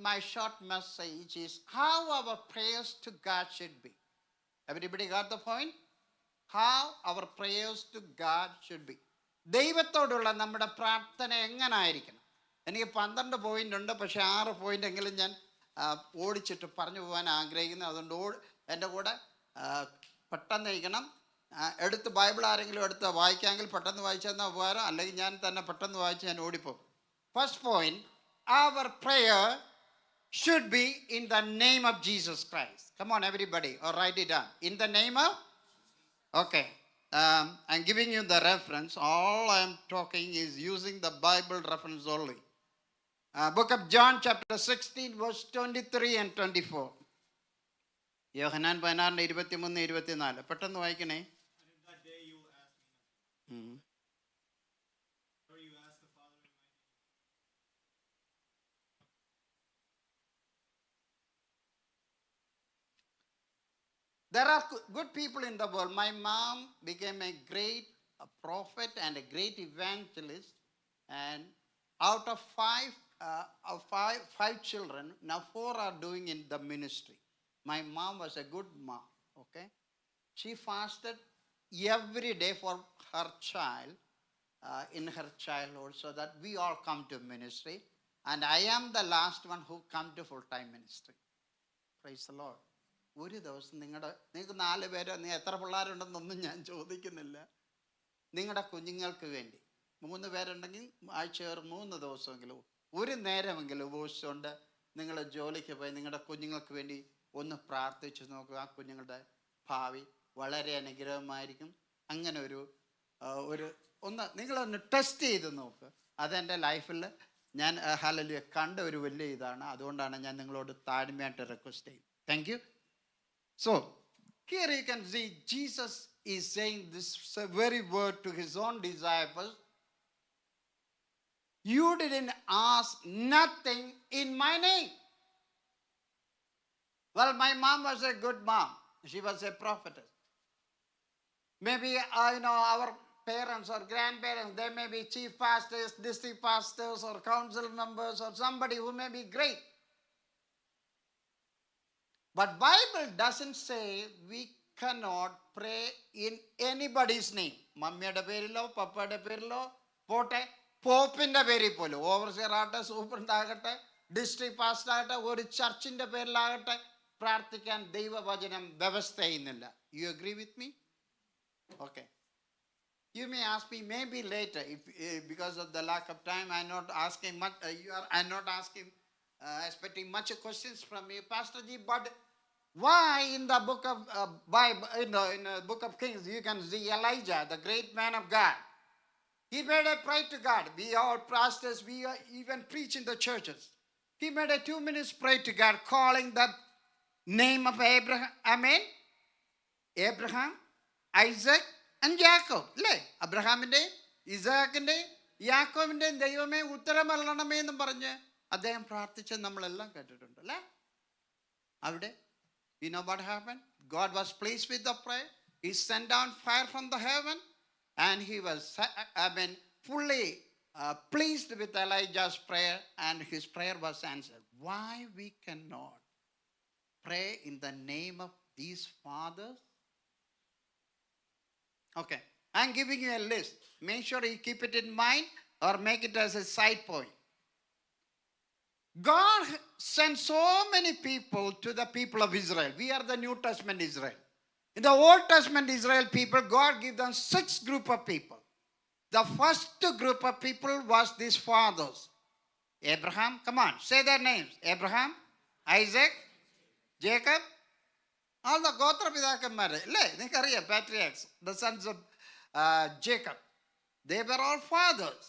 My short message is how our prayers to God should be. Everybody got the point? How our prayers to God should be. ദൈവത്തോടുള്ള നമ്മുടെ പ്രാർത്ഥന എങ്ങനായിരിക്കണം? എനിക്ക് 12 point ഉണ്ട്, പക്ഷെ 6 point എങ്കിലും ഞാൻ ഓടിച്ചിട്ട് പറഞ്ഞു പോകാൻ ആഗ്രഹിക്കുന്നു. അതുകൊണ്ട് എൻ്റെ കൂടെ പെട്ടെന്ന് നയിക്കണം. എടുത്ത് ബൈബിൾ ആരെങ്കിലും എടുത്ത് വായിക്കാമെങ്കിൽ പെട്ടെന്ന് വായിച്ചെന്നാൽ ഉപകാരം, അല്ലെങ്കിൽ ഞാൻ തന്നെ പെട്ടെന്ന് വായിച്ച് ഞാൻ ഓടിപ്പോകും. First point, our prayer should be in the name of Jesus Christ. Come on everybody, or write it down. In the name of, okay. I'm giving you the reference. All I'm talking is using the Bible reference only. Book of John chapter 16 verse 23 and 24. യോഹന്നാൻ 16:23-24. പെട്ടെന്ന് വായിക്കണേ. There are good people in the world. My mom became a great prophet and a great evangelist. And out of five children, now 4 are doing in the ministry. My mom was a good mom, okay? She fasted every day for her child, in her childhood, so that we all come to ministry. And I am the last one who come to full-time ministry. Praise the Lord. ഒരു ദിവസം നിങ്ങൾക്ക് 4 പേരോ, നീ എത്ര പിള്ളേരുണ്ടെന്നൊന്നും ഞാൻ ചോദിക്കുന്നില്ല, നിങ്ങളുടെ കുഞ്ഞുങ്ങൾക്ക് വേണ്ടി 3 പേരുണ്ടെങ്കിൽ ആഴ്ച 3 ദിവസമെങ്കിലും ഒരു നേരമെങ്കിലും ഉപവസിച്ചുകൊണ്ട് നിങ്ങൾ ജോലിക്ക് പോയി നിങ്ങളുടെ കുഞ്ഞുങ്ങൾക്ക് വേണ്ടി ഒന്ന് പ്രാർത്ഥിച്ചു നോക്കുക. ആ കുഞ്ഞുങ്ങളുടെ ഭാവി വളരെ അനുഗ്രഹമായിരിക്കും. അങ്ങനെ ഒരു നിങ്ങളൊന്ന് ടെസ്റ്റ് ചെയ്ത് നോക്കുക. അതെൻ്റെ ലൈഫിൽ ഞാൻ ഹല്ലേലൂയ കണ്ട ഒരു വലിയ ഇതാണ്. അതുകൊണ്ടാണ് ഞാൻ നിങ്ങളോട് താഴ്മയായിട്ട് റിക്വസ്റ്റ് ചെയ്യുന്നത്. Thank you. So, here you can see Jesus is saying this very word to his own disciples. You didn't ask nothing in my name. Well, my mom was a good mom. She was a prophetess. Maybe, our parents or grandparents, they may be chief pastors, district pastors, or council members, or somebody who may be great. But Bible doesn't say we cannot pray in anybody's name. മമ്മിയുടെ പേരിലോ പപ്പയുടെ പേരിലോ പോട്ടെ, പോപ്പിൻ്റെ പേരിൽ പോലും, overseer ആകട്ടെ, superintendent ആകട്ടെ, district pastor ആകട്ടെ, ഒരു ചർച്ചിൻ്റെ പേരിലാകട്ടെ പ്രാർത്ഥിക്കാൻ ദൈവവചനം വ്യവസ്ഥ ചെയ്യുന്നില്ല. You agree with me? Okay. You may ask me maybe later, if because of the lack of time I'm not asking much. I'm not asking expecting much questions from you, Pastor Ji. But why in the book of Bible, in the book of Kings, you can see Elijah, the great man of God. He made a prayer to God. We are pastors. We even preach in the churches. He made a 2 minutes prayer to God, calling the name of Abraham. Amen. Abraham, Isaac, and Jacob. അല്ലേ? അബ്രഹാമിൻ്റെയും ഇസാക്കിൻ്റെയും യാക്കോബിൻ്റെയും ദൈവമേ ഉത്തരമരണമേ എന്നും പറഞ്ഞ് അദ്ദേഹം പ്രാർത്ഥിച്ച് നമ്മളെല്ലാം കേട്ടിട്ടുണ്ട് അല്ലേ? അവിടെ you know what happened? God was pleased with the prayer. He sent down fire from the heaven, and he was fully pleased with Elijah's prayer, and his prayer was answered. Why we cannot pray in the name of these fathers? Okay, I'm giving you a list. Make sure you keep it in mind or make it as a side point. God sent so many people to the people of Israel. We are the New Testament Israel. In the Old Testament Israel people, God gave them 6 group of people. The first group of people was these fathers. Abraham, come on, say their names. Abraham, Isaac, Jacob, all the Gotra Pidakamare. Nikariya, patriarchs, the sons of Jacob. They were all fathers.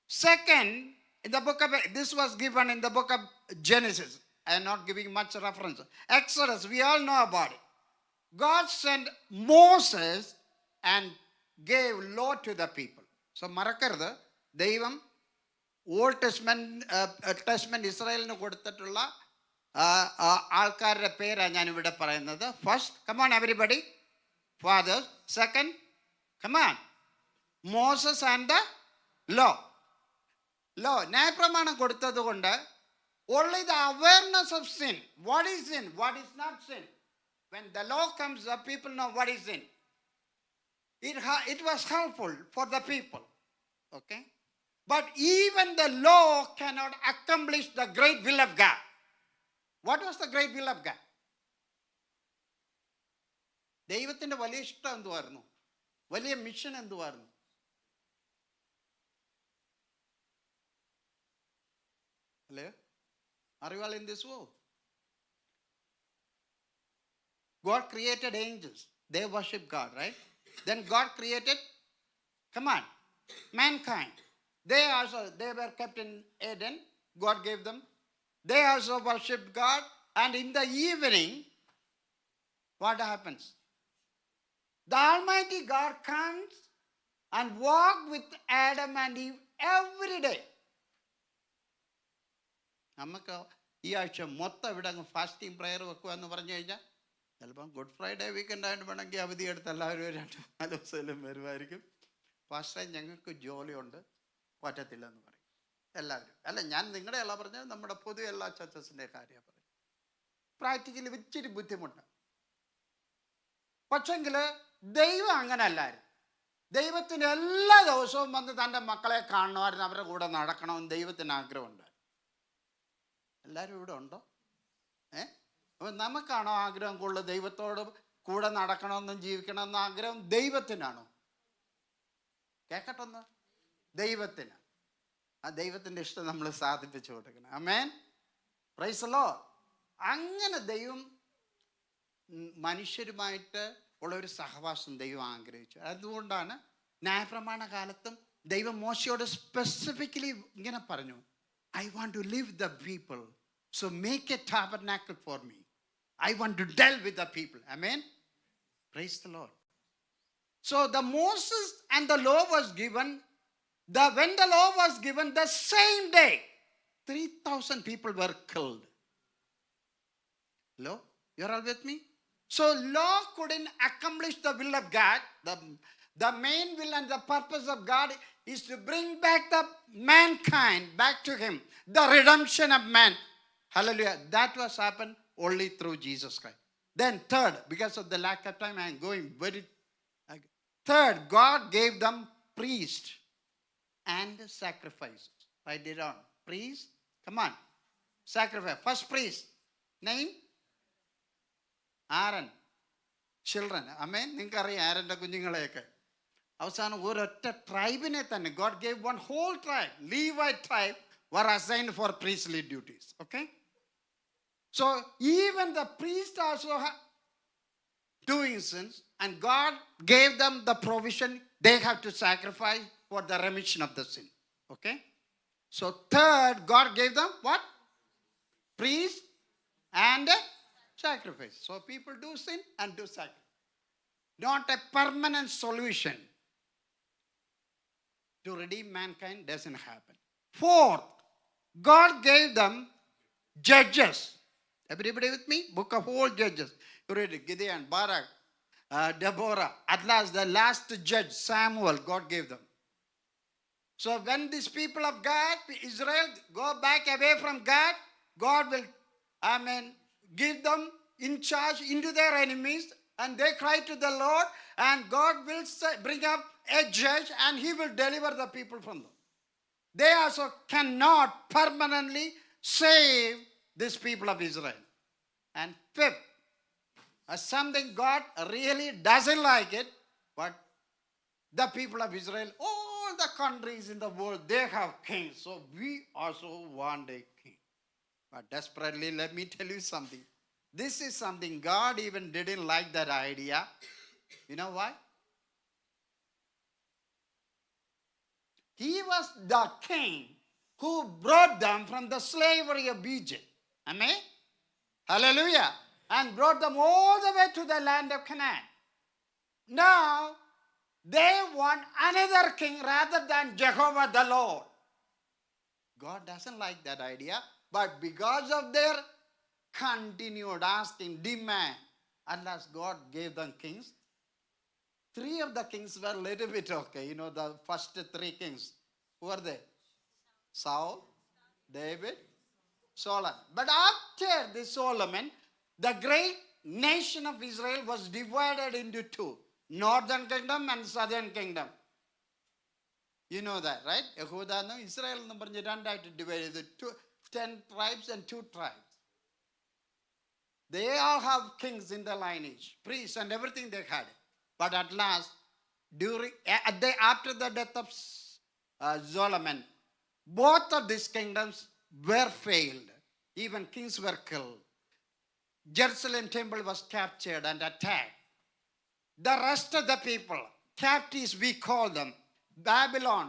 Second, in the book of, this was given in the book of Genesis. I am not giving much reference. Exodus, we all know about it. God sent Moses and gave law to the people. So, മറക്കരുത്, ദൈവം old testament ഇസ്രായേലിന് കൊടുത്തിട്ടുള്ള ആൾക്കാരുടെ പേരാണ് ഞാനിവിടെ പറയുന്നത്. First, come on everybody, fathers. Second, come on, Moses and the law. ന്യായപ്രമാണം കൊടുത്തത് കൊണ്ട് Only the awareness of sin. What is sin? What is not sin? When the law comes up, people know what is sin. It was helpful for the people. Okay? But even the law cannot accomplish the great will of God. What was the great will of God? ദൈവത്തിൻ്റെ വലിയ ഇഷ്ടം എന്തുവായിരുന്നു? വലിയ mission എന്തുവായിരുന്നു? അല്ലേ? Are you all in this world? God created angels. They worship God, right? Then God created, come on, mankind. They were kept in Eden. God gave them. They also worshiped God. And in the evening, what happens? The Almighty God comes and walks with Adam and Eve every day. നമുക്ക് ഈ ആഴ്ച മൊത്തം ഇവിടെ അങ്ങ് fasting prayer വെക്കുക എന്ന് പറഞ്ഞു കഴിഞ്ഞാൽ ചിലപ്പം ഗുഡ് ഫ്രൈഡേ വീക്കെൻഡ് ആയിട്ട് വേണമെങ്കിൽ അവധി എടുത്ത് എല്ലാവരും 2-4 ദിവസമെല്ലാം വരുമായിരിക്കും. ഫാസ്റ്റ് ഞങ്ങൾക്ക് ജോലിയുണ്ട്, പറ്റത്തില്ലെന്ന് പറയും എല്ലാവരും. അല്ല, ഞാൻ നിങ്ങളുടെ അല്ല പറഞ്ഞത്, നമ്മുടെ പൊതു എല്ലാ ചർച്ചസിൻ്റെ കാര്യമാണ് പറയും. പ്രാക്ടിക്കലി ഇച്ചിരി ബുദ്ധിമുട്ട്. പക്ഷെങ്കിൽ ദൈവം അങ്ങനല്ലായിരുന്നു. ദൈവത്തിന് എല്ലാ ദിവസവും വന്ന് തൻ്റെ മക്കളെ കാണണമായിരുന്നു, അവരുടെ കൂടെ നടക്കണമെന്ന് ദൈവത്തിന് ആഗ്രഹമുണ്ട്. എല്ലാവരും ഇവിടെ ഉണ്ടോ? അപ്പം നമുക്കാണോ ആഗ്രഹം കൂടുതൽ ദൈവത്തോട് കൂടെ നടക്കണമെന്നും ജീവിക്കണമെന്നും ആഗ്രഹം? ദൈവത്തിനാണോ? കേൾക്കട്ടൊന്ന്, ദൈവത്തിന്. ആ ദൈവത്തിൻ്റെ ഇഷ്ടം നമ്മൾ സാധിപ്പിച്ചു കൊടുക്കണം. ആമേൻ, പ്രൈസ് ദി ലോർഡ്. അങ്ങനെ ദൈവം മനുഷ്യരുമായിട്ട് ഉള്ള ഒരു സഹവാസം ദൈവം ആഗ്രഹിച്ചു. അതുകൊണ്ടാണ് ന്യായപ്രമാണ കാലത്തും ദൈവം മോശയോട് സ്പെസിഫിക്കലി ഇങ്ങനെ പറഞ്ഞു, I want to live with the people, so make a tabernacle for me. I want to dwell with the people. Amen. Praise the Lord. So the Moses and the law was given. When the law was given, the same day 3,000 people were killed. Hello, you're all with me? So law couldn't accomplish the will of God. The main will and the purpose of God is to bring back the mankind back to him, the redemption of man. Hallelujah. That was happened only through Jesus Christ. Then third, because of the lack of time, I am going very. Third, God gave them priest and sacrifices. Write it down. Priest, come on. Sacrifice. First priest, name? Aaron. Children. Amen. നിങ്ങൾക്കറിയാം ആരൻ്റെ കുഞ്ഞുങ്ങളെയൊക്കെ. അവസാനം ഒരൊറ്റ ട്രൈബിനെ തന്നെ God gave one whole tribe. Levite tribe were assigned for priestly duties. Okay? So even the priest also doing sins, and God gave them the provision they have to sacrifice for the remission of the sin. Okay? So third, God gave them what? Priest and sacrifice. So people do sin and do sacrifice. Not a permanent solution to redeem mankind doesn't happen. Fourth, God gave them judges. Everybody with me? Book of all judges. You read it. Gideon, Barak, Deborah. At last, the last judge, Samuel, God gave them. So when these people of God, Israel, go back away from God, God will, give them in charge into their enemies, and they cry to the Lord, and God will bring up a judge, and he will deliver the people from them. They also cannot permanently save these people of Israel. And fifth, something God really doesn't like it, but the people of Israel, all the countries in the world, they have kings. So we also want a king. But desperately, let me tell you something. This is something God even didn't like that idea. You know why? He was the king who brought them from the slavery of Egypt. Amen? Hallelujah. And brought them all the way to the land of Canaan. Now, they want another king rather than Jehovah the Lord. God doesn't like that idea. But because of their continued asking, demand, unless God gave them kings, 3 of the kings were a little bit okay. You know, the first 3 kings. Who are they? Saul, David, Solomon. But after this Solomon, the great nation of Israel was divided into two. Northern kingdom and southern kingdom. You know that, right? യഹൂദ എന്നും Israel എന്നും പറഞ്ഞ് രണ്ടായിട്ട് divide ചെയ്തു. 10 tribes and 2 tribes. They all have kings in the lineage, priests and everything they had. But at last, after the death of Solomon, both of these kingdoms were failed. Even kings were killed. Jerusalem temple was captured and attacked. The rest of the people, captives we call them, Babylon,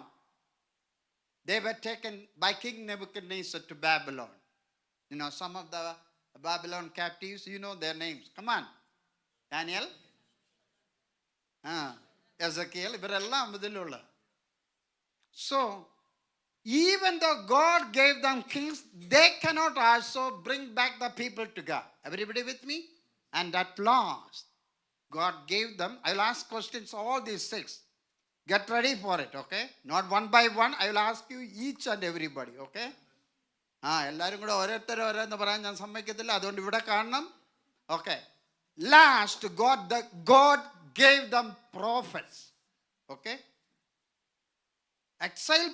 they were taken by King Nebuchadnezzar to Babylon. You know, some of the Babylon captives, you know their names. Come on. Daniel? Ezekiel, ഇവരെല്ലാം ഇതിലുള്ള. So, even though God gave them kings, they cannot also bring back the people to God. Everybody with me? And at last, God gave them, I will ask questions, all these 6. Get ready for it, okay? Not one by one, I will ask you each and everybody, okay? എല്ലാവരും കൂടെ ഓരോരുത്തരോരോന്ന് പറയാൻ ഞാൻ സമ്മതിക്കത്തില്ല, അതുകൊണ്ട് ഇവിടെ കാണണം. Okay. Last, God gave them prophets. Okay? Exile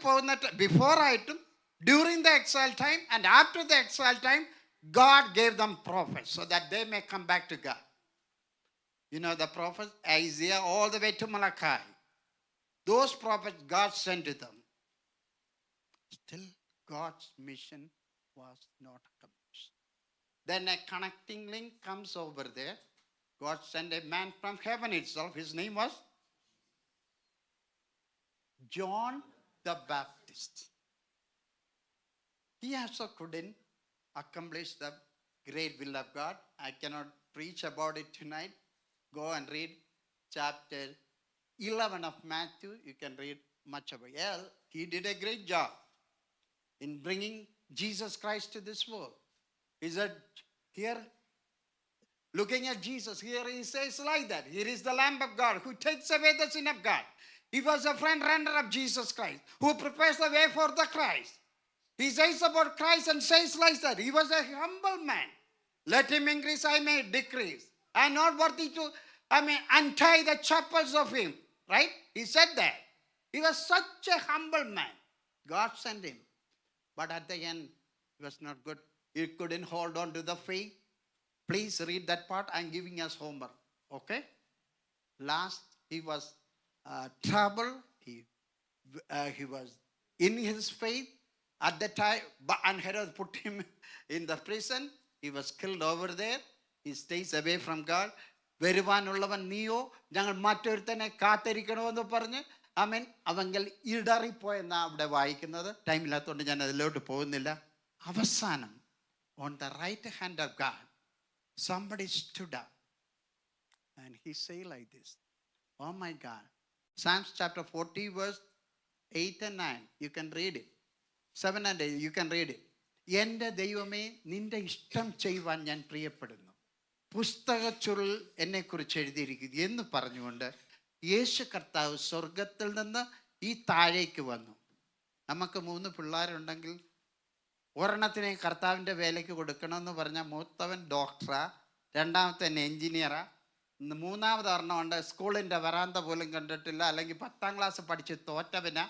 before item, during the exile time and after the exile time, God gave them prophets so that they may come back to God. You know the prophets, Isaiah all the way to Malachi. Those prophets God sent to them. Still God's mission was not accomplished. Then a connecting link comes over there. God sent a man from heaven itself. His name was John the Baptist. He also couldn't accomplish the great will of God. I cannot preach about it tonight. Go and read chapter 11 of Matthew. You can read much about it. Yeah, he did a great job in bringing Jesus Christ to this world. He said, here, looking at Jesus, here he says like that. Here is the Lamb of God who takes away the sin of God. He was a friend runner of Jesus Christ who prepares the way for the Christ. He says about Christ and says like that. He was a humble man. Let him increase, I may decrease. I am not worthy to, untie the chapels of him. Right? He said that. He was such a humble man. God sent him. But at the end, he was not good. He couldn't hold on to the faith. Please read that part. I'm giving us homework. Okay? Last, he was troubled. He was in his faith. At the time, and Herod put him in the prison. He was killed over there. He stays away from God. വരുവാനുള്ളവൻ നീയോ, ഞങ്ങൾ മറ്റൊരുത്തനെ കാത്തിരിക്കണമെന്ന് പറഞ്ഞ് അവങ്കൽ ഇടറിപ്പോയെന്നാ അവിടെ വായിക്കുന്നത്. ടൈമില്ലാത്തതുകൊണ്ട് ഞാൻ അതിലോട്ട് പോകുന്നില്ല. അവസാനം on the right hand of God, somebody stood up and he said like this. Oh my God. Psalms chapter 40 verse 8 and 9. You can read it. 7 and 8. You can read it. എൻ്റെ ദൈവമേ, നിന്റെ ഇഷ്ടം ചെയ്യുവാൻ ഞാൻ പ്രിയപ്പെടുന്നു. പുസ്തകച്ചുരുൾ എന്നെക്കുറിച്ച് എഴുതിയിരിക്കുന്നു എന്ന് പറഞ്ഞുകൊണ്ട് യേശു കർത്താവ് സ്വർഗത്തിൽ നിന്ന് ഈ താഴേക്ക് വന്നു. നമുക്ക് 3 പിള്ളേരുണ്ടെങ്കിൽ ഒരെണ്ണത്തിനെ കർത്താവിൻ്റെ വേലയ്ക്ക് കൊടുക്കണമെന്ന് പറഞ്ഞാൽ മൂത്തവൻ ഡോക്ടറാ, രണ്ടാമത്തവൻ എൻജിനീയറാ, മൂന്നാമത് ഒരെണ്ണമുണ്ട് സ്കൂളിൻ്റെ വരാന്ത പോലും കണ്ടിട്ടില്ല, അല്ലെങ്കിൽ 10ാം ക്ലാസ് പഠിച്ച് തോറ്റവനാ.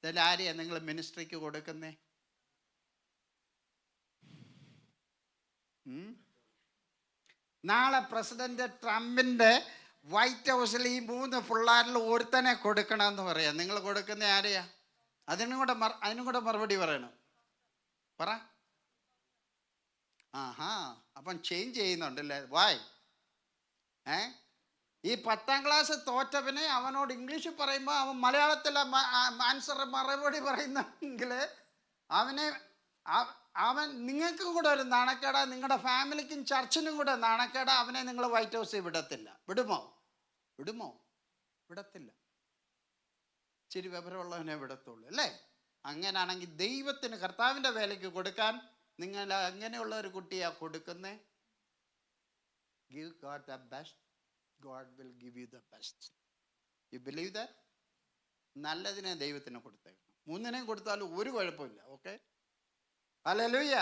ഇതിൽ ആരെയാണ് നിങ്ങൾ മിനിസ്ട്രിക്ക് കൊടുക്കുന്നേ? നാളെ പ്രസിഡന്റ് ട്രംപിന്റെ വൈറ്റ് ഹൗസിൽ ഈ 3 പിള്ളേരിൽ ഒരുത്തനെ കൊടുക്കണമെന്ന് പറയാം. നിങ്ങൾ കൊടുക്കുന്ന ആരെയാ? അതിനും കൂടെ മറുപടി പറയണം. പറ. അപ്പം ചേഞ്ച് ചെയ്യുന്നുണ്ടല്ലേ? വായ്. ഈ 10ാം ക്ലാസ് തോറ്റവനെ അവനോട് ഇംഗ്ലീഷ് പറയുമ്പോൾ അവൻ മലയാളത്തിൽ ആൻസർ മറുപടി പറയുന്നെങ്കിൽ അവൻ നിങ്ങൾക്കും കൂടെ ഒരു നാണക്കേടാ, നിങ്ങളുടെ ഫാമിലിക്കും ചർച്ചിനും കൂടെ നാണക്കേടാ. അവനെ നിങ്ങൾ വൈറ്റ് ഹൗസിൽ വിടത്തില്ല. വിടുമോ? വിടത്തില്ല. ഇച്ചിരി വിവരമുള്ളവനെ വിടത്തുള്ളൂ അല്ലേ? അങ്ങനാണെങ്കിൽ ദൈവത്തിന് കർത്താവിൻ്റെ വേലയ്ക്ക് കൊടുക്കാൻ നിങ്ങൾ അങ്ങനെയുള്ള ഒരു കുട്ടിയാ കൊടുക്കുന്നേ. Give God the best, God will give you the best. You believe that? നല്ലതിനെ ദൈവത്തിന് കൊടുത്തേക്കണം. 3നെയും കൊടുത്താലും ഒരു കുഴപ്പമില്ല. Okay, hallelujah.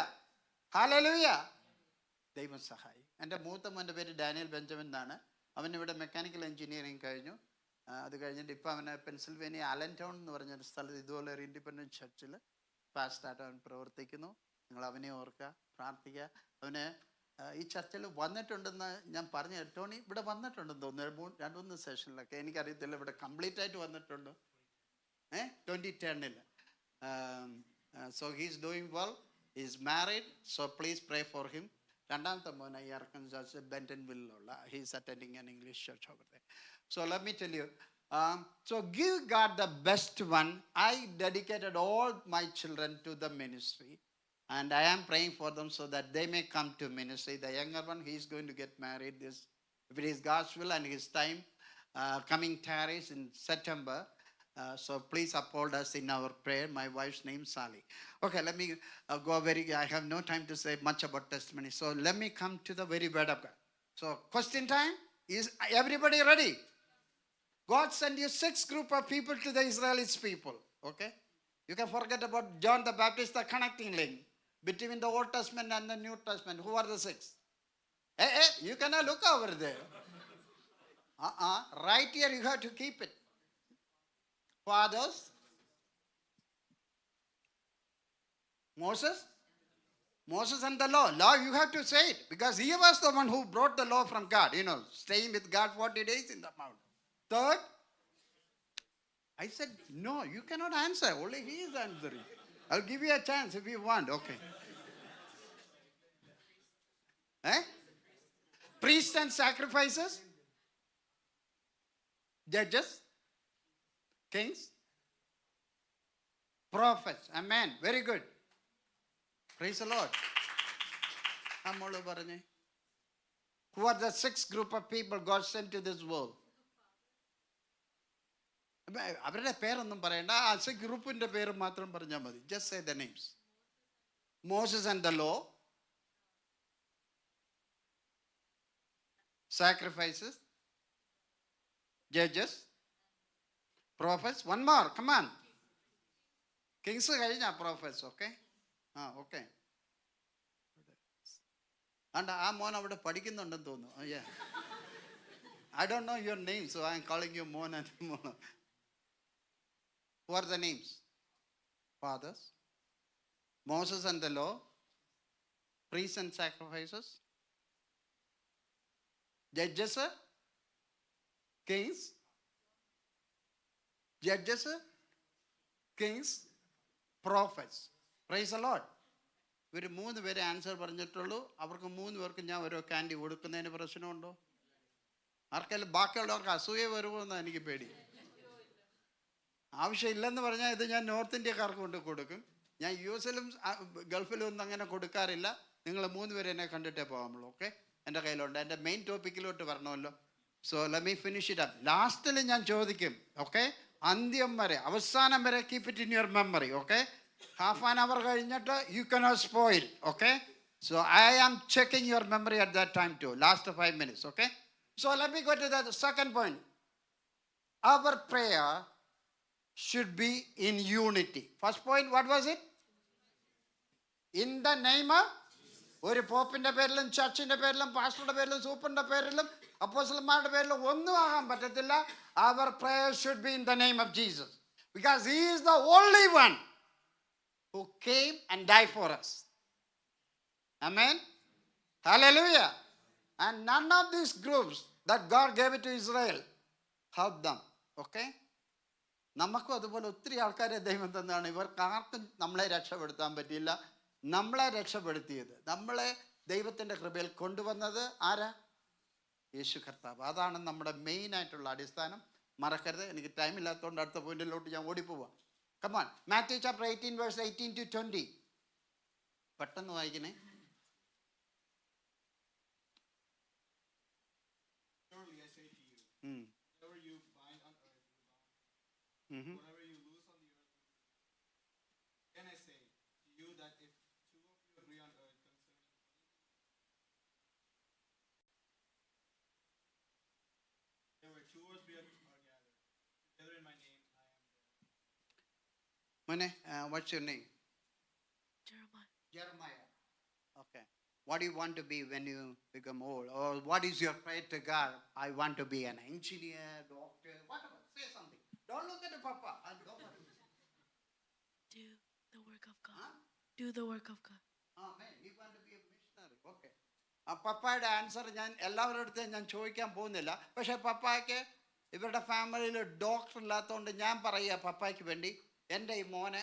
ഹല്ലേലൂയ. ദൈവം സഹായി. എൻ്റെ മൂത്ത മോൻ്റെ പേര് ഡാനിയൽ ബെഞ്ചമിൻ എന്നാണ്. അവനിവിടെ മെക്കാനിക്കൽ എഞ്ചിനീയറിംഗ് കഴിഞ്ഞു. അത് കഴിഞ്ഞിട്ട് ഇപ്പം അവന് പെൻസിൽവേനിയ അലൻ ടൗൺ എന്ന് പറഞ്ഞൊരു സ്ഥലത്ത് ഇതുപോലെ ഒരു ഇൻഡിപെൻഡൻറ്റ് ചർച്ചിൽ പാസ്റ്ററായിട്ട് അവൻ പ്രവർത്തിക്കുന്നു. നിങ്ങൾ അവനെ ഓർക്കുക, പ്രാർത്ഥിക്കുക. അവന് ഈ ചർച്ചിൽ വന്നിട്ടുണ്ടെന്ന് ഞാൻ പറഞ്ഞു. ടോണി ഇവിടെ വന്നിട്ടുണ്ടെന്ന് തോന്നുന്നു 2-3 സെഷനിലൊക്കെ. എനിക്കറിയത്തില്ല ഇവിടെ കംപ്ലീറ്റ് ആയിട്ട് വന്നിട്ടുണ്ടോ. 2010 so he's doing well, is married. So please pray for him. രണ്ടാമത്തെ മോൻ ഈ അർക്കൻസാസ് ബെന്റൺവില്ലുള്ള, he's attending an English church over there. So let me tell you, so give God the best one. I dedicated all my children to the ministry, and I am praying for them so that they may come to ministry. The younger one, he is going to get married this, if it is God's will and his time coming tarries in September. So please uphold us in our prayer. My wife's name is Sally. Okay, let me go I have no time to say much about testimony. So let me come to the very word of God. So question time. Is everybody ready? God sent you 6 group of people to the Israelis people. Okay? You can forget about John the Baptist, the connecting link between the Old Testament and the New Testament. Who are the 6? Hey, you cannot look over there. Right here you have to keep it. Fathers, Moses and the law. Law, you have to say it, because he was the one who brought the law from God. Staying with God 40 days in the mountain. Third, I said, no, you cannot answer. Only he is answering. I'll give you a chance if you want. Okay. Priests and sacrifices. Judges. Kings. Prophets. Amen. Very good. Praise the Lord. Who are the 6 group of people God sent to this world? അവരുടെ പേരൊന്നും പറയണ്ട. ആ 6 ഗ്രൂപ്പിന്റെ പേര് മാത്രം പറഞ്ഞാൽ മതി. Just say the names. Moses and the law. Sacrifices. Judges. Prophets. One more. Come on. Kings കഴിഞ്ഞ prophets. Okay. Okay. And ആ മോൻ അവിടെ പഠിക്കുന്നുണ്ടെന്ന് തോന്നുന്നു. Yeah. I don't know your name, so I am calling you Mon and Mona. Who are the names? Fathers, Moses and the law, priests and sacrifices, judges, kings, judges, kings, prophets. Praise the Lord. ഇവർ 3 പേരെ answer പറഞ്ഞിട്ടുള്ളൂ. അവർക്ക് 3 പേർക്ക് ഞാൻ ഓരോ candy കൊടുക്കുന്നതിന് പ്രശ്നമുണ്ടോ? ആർക്കെല്ലാം ബാക്കിയുള്ളവർക്ക് അസൂയ വരുമോയെന്നാണ് എനിക്ക് പേടി. ആവശ്യമില്ലെന്ന് പറഞ്ഞാൽ ഇത് ഞാൻ നോർത്ത് ഇന്ത്യക്കാർക്ക് കൊണ്ട് കൊടുക്കും. ഞാൻ US-ലും ഗൾഫിലും ഒന്നും അങ്ങനെ കൊടുക്കാറില്ല. നിങ്ങൾ 3 പേരെ എന്നെ കണ്ടിട്ടേ പോകാമുള്ളൂ. ഓക്കെ, എൻ്റെ കയ്യിലുണ്ട്. എൻ്റെ മെയിൻ ടോപ്പിക്കിലോട്ട് വരണമല്ലോ. So let me finish it up. ലാസ്റ്റിൽ ഞാൻ ചോദിക്കും. ഓക്കെ, അന്ത്യം വരെ, അവസാനം വരെ keep it in your memory. Okay, half an hour കഴിഞ്ഞിട്ട് you cannot spoil. Okay, so I am checking your memory at that time too. Last 5 minutes. Okay, so let me go to the second point. Our prayer should be in unity. First point, what was it? In the name of, ഒരു പോപ്പിന്റെ പേരിലും ചർച്ചിന്റെ പേരിലും പാസ്റ്ററുടെ പേരിലും സൂപ്പറിന്റെ പേരിലും അപ്പോസ്തലന്മാരുടെ പേരിലും ഒന്നും ആകാൻ പറ്റത്തില്ല. Our prayer should be in the name of Jesus, because he is the only one who came and died for us. Amen. Hallelujah. And none of these groups that God gave it to Israel helped them. Okay, നമുക്കും അതുപോലെ ഒത്തിരി ആൾക്കാരെ ദൈവം തന്നാണ്. ഇവർക്ക് ആർക്കും നമ്മളെ രക്ഷപ്പെടുത്താൻ പറ്റിയില്ല. നമ്മളെ രക്ഷപ്പെടുത്തിയത്, നമ്മളെ ദൈവത്തിൻ്റെ കൃപയിൽ കൊണ്ടുവന്നത് ആരാ? യേശു കർത്താവ്. അതാണ് നമ്മുടെ മെയിൻ ആയിട്ടുള്ള അടിസ്ഥാനം. മറക്കരുത്. എനിക്ക് ടൈം ഇല്ലാത്തതുകൊണ്ട് അടുത്ത പോയിന്റിലോട്ട് ഞാൻ ഓടിപ്പോവാം. Come on, Matthew chapter 18 verse 18 to 20. പെട്ടെന്ന് വായിക്കണേ. Surely I say to you, whatever you bind on earth will be bound, whatever you loose on the earth will be loosed. Again I say to you that if 2 of you agree on earth concerning there were 2 or 3 are gathered together in my name, I am there. Mone, what's your name? Jeremiah. Jeremiah. Okay. What do you want to be when you become old? Or what is your prayer to God? I want to be an engineer, doctor, whatever. Say something. Don't look at the papa. Don't worry. Do the work of God. Huh? Do the work of God. Amen. You want to be a missionary. Okay. ആ പപ്പായുടെ answer ഞാൻ എല്ലാവരുടെ അടുത്തും ഞാൻ ചോദിക്കാൻ പോകുന്നില്ല. പക്ഷെ പപ്പായ്ക്ക് ഇവരുടെ ഫാമിലിയിൽ ഡോക്ടർ ഇല്ലാത്തതുകൊണ്ട് ഞാൻ പറയുക പപ്പായ്ക്ക് വേണ്ടി എൻ്റെ ഈ മോനെ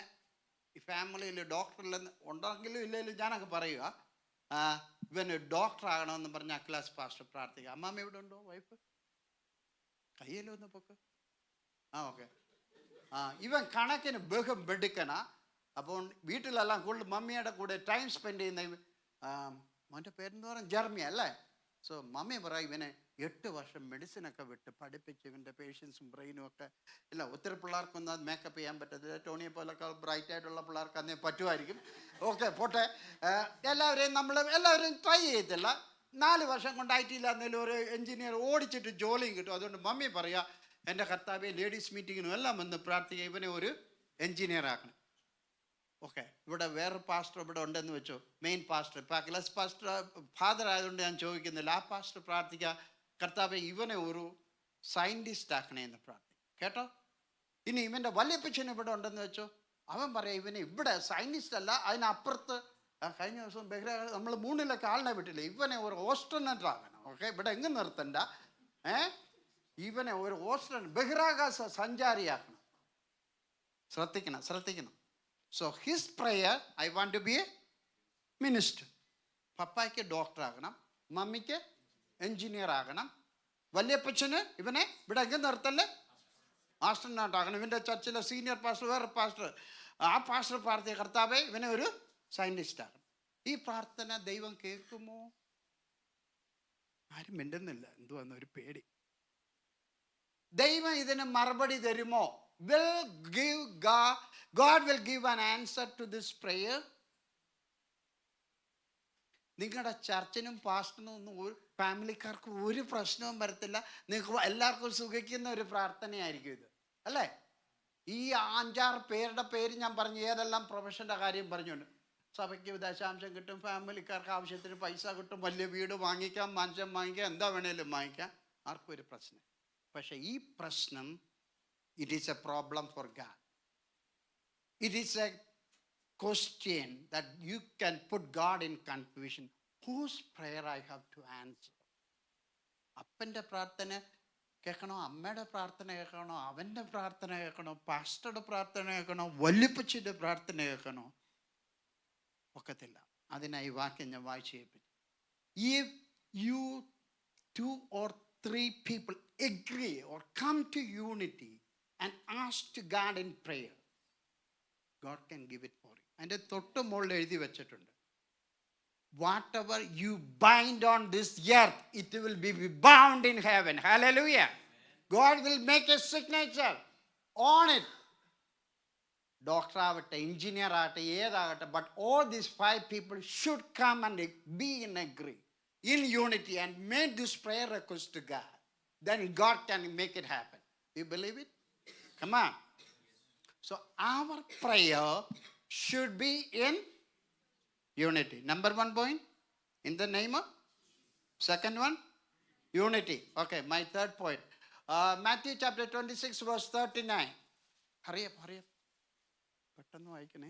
ഈ ഫാമിലിയിൽ ഡോക്ടറില്ലെന്ന് ഉണ്ടെങ്കിലും ഇല്ലെങ്കിലും ഞാനൊക്കെ പറയുക ഇവന് ഡോക്ടർ ആകണമെന്ന് പറഞ്ഞ് അക്ലാസ് പാസ്റ്റർ പ്രാർത്ഥിക്കുക. അമ്മാമ്മ ഇവിടെ ഉണ്ടോ? വൈഫ് കയ്യിലോ ഒന്ന് പൊക്ക്. ഓക്കെ. ഇവൻ കണക്കിന് ബഹും വെടുക്കനാ. അപ്പോൾ വീട്ടിലെല്ലാം കൂടുതൽ മമ്മിയുടെ കൂടെ ടൈം സ്പെൻഡ് ചെയ്യുന്ന മോൻ്റെ പേരെന്ന് പറഞ്ഞാൽ ജർമ്മിയ അല്ലേ. സോ മമ്മി പറയും ഇവനെ 8 വർഷം മെഡിസിനൊക്കെ വിട്ട് പഠിപ്പിച്ച് ഇവൻ്റെ പേഷ്യൻസും ബ്രെയിനും ഒക്കെ ഇല്ല. ഒത്തിരി പിള്ളേർക്കൊന്നും അത് മേക്കപ്പ് ചെയ്യാൻ പറ്റത്തില്ല. ടോണിയെ പോലൊക്കെ ബ്രൈറ്റ് ആയിട്ടുള്ള പിള്ളേർക്ക് അന്നേ പറ്റുമായിരിക്കും. ഓക്കെ പോട്ടെ. എല്ലാവരെയും ട്രൈ ചെയ്യത്തില്ല. 4 വർഷം കൊണ്ട് IT എന്നേലും ഒരു എഞ്ചിനീയർ ഓടിച്ചിട്ട് ജോലിയും കിട്ടും. അതുകൊണ്ട് മമ്മി പറയുക എൻ്റെ കർത്താവെ ലേഡീസ് മീറ്റിങ്ങിനും എല്ലാം വന്ന് പ്രാർത്ഥിക്കുക ഇവനെ ഒരു എഞ്ചിനീയർ ആക്കണം. ഓക്കെ. ഇവിടെ വേറെ പാസ്റ്റർ ഇവിടെ ഉണ്ടെന്ന് വെച്ചോ, മെയിൻ പാസ്റ്റർ. ഇപ്പം അഖിലേഷ് പാസ്റ്റർ ഫാദർ ആയതുകൊണ്ട് ഞാൻ ചോദിക്കുന്നില്ല. ആ പാസ്റ്റർ പ്രാർത്ഥിക്കുക കർത്താവെ ഇവനെ ഒരു സയൻറ്റിസ്റ്റ് ആക്കണേ എന്ന് പ്രാർത്ഥിക്കും. കേട്ടോ? ഇനി ഇവൻ്റെ വല്യപ്പച്ചൻ ഇവിടെ ഉണ്ടെന്ന് വെച്ചോ, അവൻ പറയാം ഇവനെ ഇവിടെ സയൻറ്റിസ്റ്റ് അല്ല അതിനപ്പുറത്ത്. കഴിഞ്ഞ ദിവസം ബഹിരാകാശ നമ്മൾ 3 ആളിനെ വിട്ടില്ല. ഇവനെ ഒരു ഓസ്ട്രോനറ്റ് ആകണം. ഓക്കെ. ഇവിടെ എങ്ങും നിർത്തണ്ട. ഇവനെ ഒരു ബഹിരാകാശ സഞ്ചാരിയാക്കണം. ശ്രദ്ധിക്കണം. So his prayer, I want to be a minister. പപ്പായ്ക്ക് ഡോക്ടർ ആകണം, മമ്മിക്ക് എഞ്ചിനീയർ ആകണം, വല്യപ്പച്ചന് ഇവനെ ഇവിടെ എങ്ങനെ നിർത്തല്ലേ ആസ്ട്രോനോട്ട് ആകണം. ഇവൻ്റെ ചർച്ചിലെ സീനിയർ പാസ്റ്റർ വേറെ പാസ്റ്റർ, ആ പാസ്റ്റർ പ്രാർത്ഥിയ കർത്താവേ ഇവനെ ഒരു സയൻറ്റിസ്റ്റ് ആകണം. ഈ പ്രാർത്ഥന ദൈവം കേൾക്കുമോ? ആരും മിണ്ടുന്നില്ല. എന്തുവാന്ന് ഒരു പേടി. ദൈവം ഇതിന് മറുപടി തരുമോ? God will give an answer to this prayer. നിങ്ങളുടെ ചർച്ചിനും പാസ്റ്ററിനും ഒന്നും ഒരു ഫാമിലിക്കാർക്ക് ഒരു പ്രശ്നവും വരത്തില്ല. നിങ്ങൾക്ക് എല്ലാവർക്കും സുഖിക്കുന്ന ഒരു പ്രാർത്ഥനയായിരിക്കും ഇത്, അല്ലേ? ഈ 5-6 പേരുടെ പേര് ഞാൻ പറഞ്ഞു, ഏതെല്ലാം പ്രൊഫഷൻ്റെ കാര്യം പറഞ്ഞുകൊണ്ട്. സഭയ്ക്ക് ദശാംശം കിട്ടും, ഫാമിലിക്കാർക്ക് ആവശ്യത്തിന് പൈസ കിട്ടും, വലിയ വീട് വാങ്ങിക്കാം, മനുഷ്യൻ വാങ്ങിക്കാം, എന്താ വേണേലും വാങ്ങിക്കാം, ആർക്കും ഒരു പ്രശ്നം. പക്ഷെ ഈ പ്രശ്നം it is a problem for God. It is a question that you can put God in confusion. Whose prayer I have to answer? അപ്പൻ്റെ പ്രാർത്ഥന കേൾക്കണോ, അമ്മയുടെ പ്രാർത്ഥന കേൾക്കണോ, അവൻ്റെ പ്രാർത്ഥന കേൾക്കണോ, പാസ്റ്ററുടെ പ്രാർത്ഥന കേൾക്കണോ, വല്യപ്പച്ചിൻ്റെ പ്രാർത്ഥന കേൾക്കണോ? ഒക്കത്തില്ല. അതിനായി വാക്യം ഞാൻ വായിച്ചു കേൾപ്പിച്ചു. If you 2 or 3 people agree or come to unity and ask to God in prayer, God can give it for you. അതിൻ്റെ തൊട്ട് മുകളിൽ എഴുതി വെച്ചിട്ടുണ്ട്, whatever you bind on this earth, it will be bound in heaven. Hallelujah. God will make a signature on it. Doctor ആവട്ടെ, engineer ആകട്ടെ, ഏതാകട്ടെ, but all these 5 people should come and be in agree, in unity, and make this prayer request to God. Then God can make it happen. You believe it? Come on. So our prayer should be in unity. Number 1 point, in the name of. Second one, unity. Okay, my third point. Matthew chapter 26 verse 39. Hurry up. പെട്ടെന്ന് വായിക്കണേ.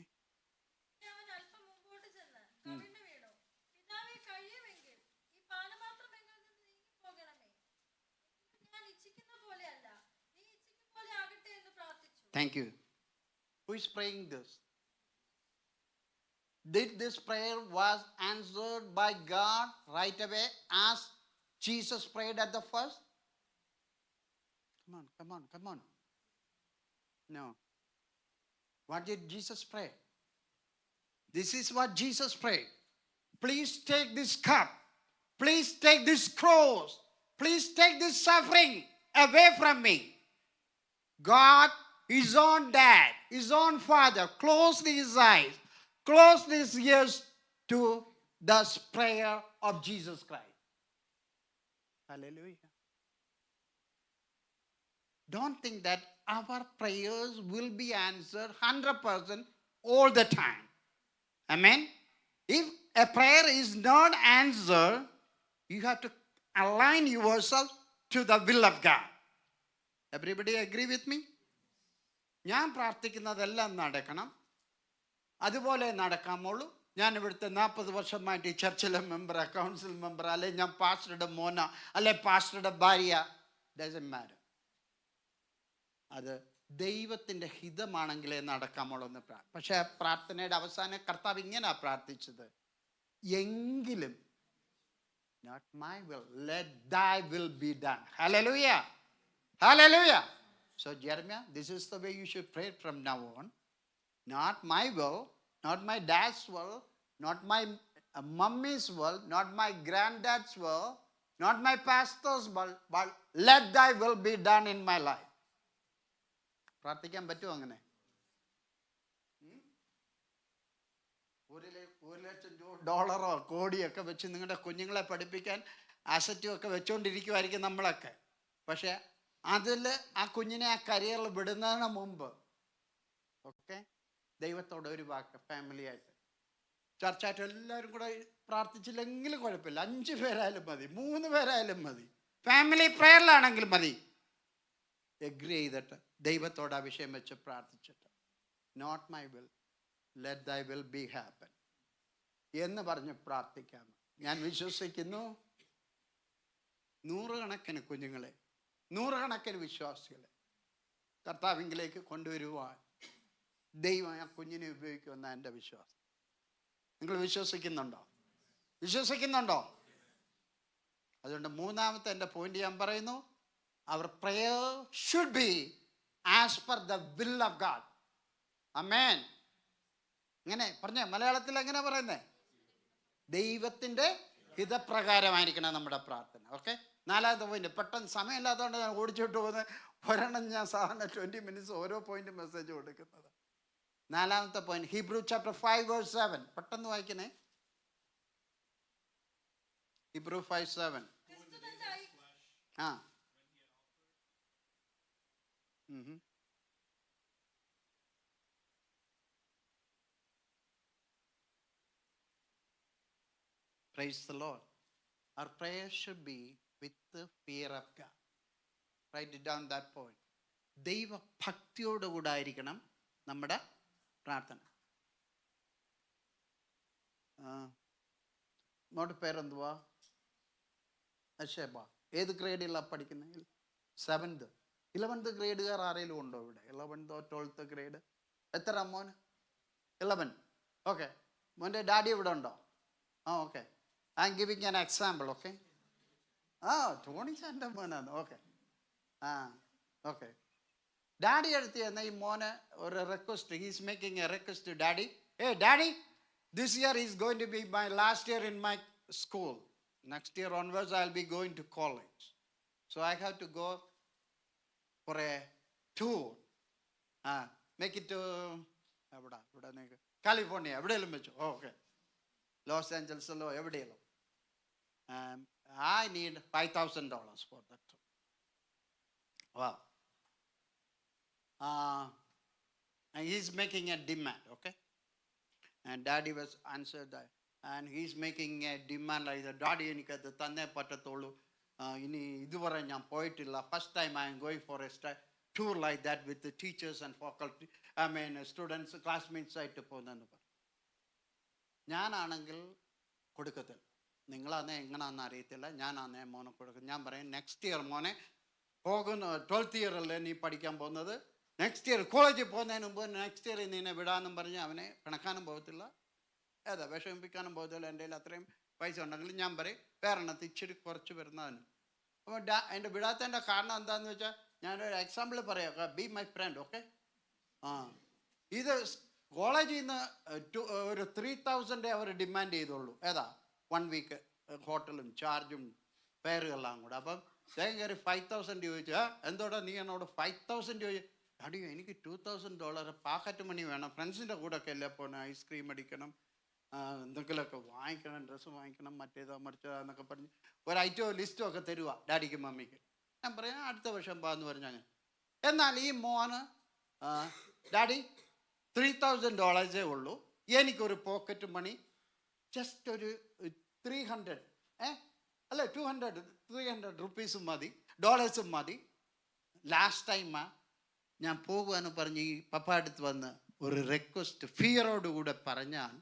അവൻ അല്പം മുമ്പോട്ട് ചെന്ന് കവിണ്ണു വീണു. പിതാവേ, കഴിയുമെങ്കിൽ ഈ പാനപാത്രം എന്നിൽ നിന്ന് നീങ്ങിപ്പോകണമേ. ഞാൻ ഇച്ഛിക്കുന്ന പോലെയല്ല, നീ ഇച്ഛിക്കും പോലെ ആകട്ടെ എന്ന് പ്രാർത്ഥിച്ചു. Thank you. Who is praying this? Did this prayer was answered by God right away as Jesus prayed at the first? Come on. No. What did Jesus pray? This is what Jesus prayed. Please take this cup. Please take this cross. Please take this suffering away from me. God, his own dad, his own father, closed his eyes, closed his ears to the prayer of Jesus Christ. Hallelujah. Don't think that our prayers will be answered 100% all the time. Amen. If a prayer is not answered, you have to align yourself to the will of God. Everybody agree with me? ഞാൻ പ്രാർത്ഥിക്കുന്നതെല്ലാം നടക്കണം, അതുപോലെ നടക്കാമുള്ളൂ. ഞാൻ ഇവിടുത്തെ 40 വർഷമായിട്ട് ഈ ചർച്ചിലെ മെമ്പറാ, council member, അല്ലെ ഞാൻ പാസ്റ്ററുടെ മോന, അല്ലെ പാസ്റ്ററുടെ ഭാര്യ, ഡസൻറ്റ് മാറ്റർ. അത് ദൈവത്തിൻ്റെ ഹിതമാണെങ്കിലേ നടക്കാമുള്ളൂ എന്ന് പക്ഷേ പ്രാർത്ഥനയുടെ അവസാനം കർത്താവ് ഇങ്ങനെയാണ് പ്രാർത്ഥിച്ചത്, എങ്കിലും not my will, let thy will be done. Hallelujah. Hallelujah. So Jeremiah, this is the way you should pray from now on. Not my will, not my dad's will, not my mummy's will, not my granddad's will, not my pastor's will, but let thy will be done in my life. പ്രാർത്ഥിക്കാൻ പറ്റുമോ അങ്ങനെ? $1,00,000 കോടിയൊക്കെ വെച്ച് നിങ്ങളുടെ കുഞ്ഞുങ്ങളെ പഠിപ്പിക്കാൻ അസറ്റും ഒക്കെ വെച്ചുകൊണ്ടിരിക്കുമായിരിക്കും നമ്മളൊക്കെ. പക്ഷെ അതിൽ ആ കുഞ്ഞിനെ ആ കരിയറിൽ വിടുന്നതിന് മുമ്പ് ഓക്കെ ദൈവത്തോടെ ഒരു വാക്ക് ഫാമിലി ആയിട്ട് ചർച്ചായിട്ട് എല്ലാവരും കൂടെ പ്രാർത്ഥിച്ചില്ലെങ്കിലും കുഴപ്പമില്ല, 5 പേരായാലും മതി, 3 പേരായാലും മതി, ഫാമിലി പ്രയറിലാണെങ്കിലും മതി, എഗ്രി ചെയ്തിട്ട് ദൈവത്തോട് ആ വിഷയം വെച്ച് പ്രാർത്ഥിച്ചിട്ട് not my will, let thy will be happen എന്ന് പറഞ്ഞ് പ്രാർത്ഥിക്കാം. ഞാൻ വിശ്വസിക്കുന്നു നൂറുകണക്കിന് കുഞ്ഞുങ്ങളെ, നൂറുകണക്കിന് വിശ്വാസികളെ കർത്താവിങ്കിലേക്ക് കൊണ്ടുവരുവാൻ ദൈവം ആ കുഞ്ഞിനെ ഉപയോഗിക്കുമെന്ന എൻ്റെ വിശ്വാസം. നിങ്ങൾ വിശ്വസിക്കുന്നുണ്ടോ? വിശ്വസിക്കുന്നുണ്ടോ? അതുകൊണ്ട് മൂന്നാമത്തെ എൻ്റെ പോയിന്റ് ഞാൻ പറയുന്നു, our prayer should be as per the will of God. ആമേൻ. ഇങ്ങനെ പറഞ്ഞേ, മലയാളത്തിൽ എങ്ങനെ പറയുന്നേ? ദൈവത്തിൻ്റെ ഹിതപ്രകാരമായിരിക്കണം നമ്മുടെ പ്രാർത്ഥന. ഓക്കെ, 4ാമത്തെ പോയിന്റ്. പെട്ടെന്ന് സമയമില്ലാത്തതുകൊണ്ട് ഞാൻ ഓടിച്ചോട്ട് പോകുന്നത്. ഒരെണ്ണം ഞാൻ സാധാരണ 20 മിനിറ്റ്സ് ഓരോ പോയിന്റ് മെസ്സേജ് കൊടുക്കുന്നത്. 4ാമത്തെ പോയിന്റ്, ഹീബ്രൂ ചാപ്റ്റർ 5:7. പെട്ടെന്ന് വായിക്കണേ. ഹീബ്രൂ 5:7. ആ Praise the Lord. Our prayer should be with the fear of God. Write it down that point. ദൈവ ഭക്തിയോടുകൂടെ ആയിരിക്കണം നമ്മുടെ പ്രാർത്ഥന. മോടെ പേരെന്തുവാ? അഷേബ. ഏത് ഗ്രേഡിലാണ് പഠിക്കുന്നത്? 7th 11th ഗ്രേഡുകാർ ആരെങ്കിലും ഉണ്ടോ ഇവിടെ? 11th 12th grade? എത്ര മോന്? 11. ഓക്കെ, മോൻ്റെ ഡാഡി ഇവിടെ ഉണ്ടോ? ആ okay, I M giving an example. Okay, ആ ടോണിച്ചാൻ്റെ മോനാണ്. ഓക്കെ, ആ ഓക്കെ. ഡാഡി എടുത്ത് തന്ന ഈ മോന് ഒരു request, he's making a request. Daddy, daddy, this year is going to be my last year in my school. Next year onwards I will be going to college. So I have to go for a tour. Make it എവിടെ? ഇവിടെ California എവിടെയെങ്കിലും വെച്ചു. Okay, ലോസ് ഏഞ്ചൽസിലോ എവിടെയല്ലോ. I need $5,000 for that trip. Wow. And he's making a demand, okay? And daddy was answered that. And he's making a demand like that. Daddy, എനിക്കത് തന്നെ പറ്റത്തുള്ളൂ, ഇനി ഇതുവരെ ഞാൻ പോയിട്ടില്ല, first time I am going for a tour like that with teachers and faculty, I mean students, classmates ആയിട്ട് പോകുന്നെന്ന് പറഞ്ഞു. ഞാനാണെങ്കിൽ കൊടുക്കത്തില്ല. നിങ്ങളാന്നേ എങ്ങനെയാണെന്ന് അറിയത്തില്ല, ഞാനാന്നേ മോനെ കൊടുക്കും. ഞാൻ പറയും, നെക്സ്റ്റ് ഇയർ മോനെ പോകുന്ന 12th ഇയറല്ലേ നീ പഠിക്കാൻ പോകുന്നത്, നെക്സ്റ്റ് ഇയർ കോളേജിൽ പോകുന്നതിന് മുമ്പ് നെക്സ്റ്റ് ഇയർ നിന്നെ വിടാമെന്നും പറഞ്ഞ് അവനെ പിണക്കാനും പോകത്തില്ല, വിഷമിപ്പിക്കാനും പോകത്തില്ല. എൻ്റെ കയ്യിൽ അത്രയും പൈസ ഉണ്ടെങ്കിൽ ഞാൻ പറയും വേറെണ്ണത്ത് ഇച്ചിരി കുറച്ച് വരുന്നതിന്. അപ്പോൾ എൻ്റെ വിടാത്തതിൻ്റെ കാരണം എന്താണെന്ന് വെച്ചാൽ ഞാനൊരു എക്സാമ്പിൾ പറയാം. Be my friend. ഓക്കെ, ഇത് കോളേജിൽ നിന്ന് ഒരു 3,000 അവർ ഡിമാൻഡ് ചെയ്തോളൂ. 1 വീക്ക് ഹോട്ടലും ചാർജും ഫെയറുകളെല്ലാം കൂടെ. അപ്പം വേഗം കയറി 5,000 ചോദിച്ചു. എന്തോടാ നീ എന്നോട് 5,000 ചോദിച്ചു? അടിയോ, എനിക്ക് $2,000 പാക്കറ്റ് മണി വേണം, ഫ്രണ്ട്സിൻ്റെ കൂടെ ഒക്കെ അല്ലേ പോകണം, ഐസ്ക്രീം അടിക്കണം, എന്തെങ്കിലുമൊക്കെ വാങ്ങിക്കണം, ഡ്രസ്സ് വാങ്ങിക്കണം, മറ്റേതോ മറിച്ചതോ എന്നൊക്കെ പറഞ്ഞ് ഒരു ഐറ്റവും ലിസ്റ്റും ഒക്കെ തരുക ഡാഡിക്കും മമ്മിക്ക്. ഞാൻ പറയാം അടുത്ത വർഷം പോകാമെന്ന് പറഞ്ഞാൽ. എന്നാൽ ഈ മോന്, ഡാഡി $3,000 ഉള്ളൂ, എനിക്കൊരു പോക്കറ്റ് മണി ജസ്റ്റ് ഒരു 300 അല്ല 300 റുപ്പീസും മതി, ഡോളേഴ്സും മതി. ലാസ്റ്റ് ടൈമാ ഞാൻ പോകുവാന്ന് പറഞ്ഞ് ഈ പപ്പ അടുത്ത് വന്ന് ഒരു റിക്വസ്റ്റ് ഫിയറോടുകൂടെ പറഞ്ഞാൽ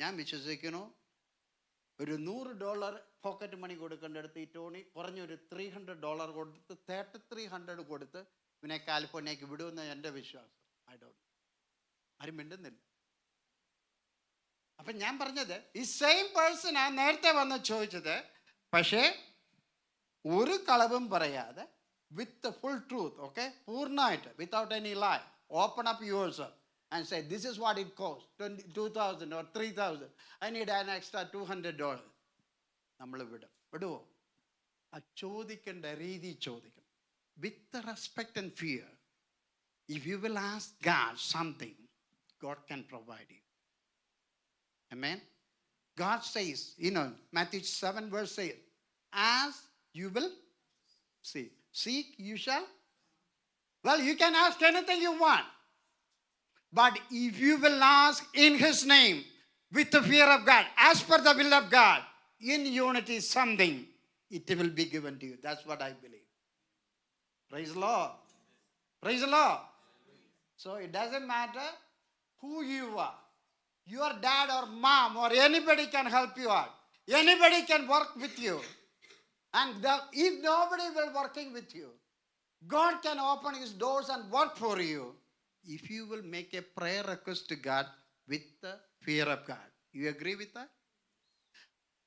ഞാൻ വിശ്വസിക്കുന്നു ഒരു $100 പോക്കറ്റ് മണി കൊടുക്കേണ്ടടുത്ത് ഈ ടോണി കുറഞ്ഞൊരു $300 കൊടുത്ത് 3300 കൊടുത്ത് ഇവനെ കാലിഫോർണിയക്ക് വിടുമെന്ന് എൻ്റെ വിശ്വാസം. ആരും മിണ്ടുന്നില്ല. അപ്പം ഞാൻ പറഞ്ഞത് ഈ സെയിം പേഴ്സണാ നേരത്തെ വന്ന് ചോദിച്ചത്. പക്ഷേ ഒരു കളവും പറയാതെ വിത്ത് ഫുൾ ട്രൂത്ത്, ഓക്കെ, പൂർണ്ണമായിട്ട്, without any lie, open up yours and say this is what it costs, 2,000 or 3,000, I need an extra $200. നമ്മൾ വിടുവോ? ആ ചോദിക്കേണ്ട രീതി ചോദിക്കണം with respect and fear. If you will ask God something, God can provide you. Amen. God says, Matthew 7 verse 8, as you will seek you shall. Well, you can ask anything you want, but if you will ask in His name with the fear of God, as per the will of God, in unity something, it will be given to you. That's what I believe. Praise the Lord. Praise the Lord. So it doesn't matter who you are. Your dad or mom or anybody can help you out. Anybody can work with you. And if nobody will working with you, God can open His doors and work for you if you will make a prayer request to God with the fear of God. You agree with that?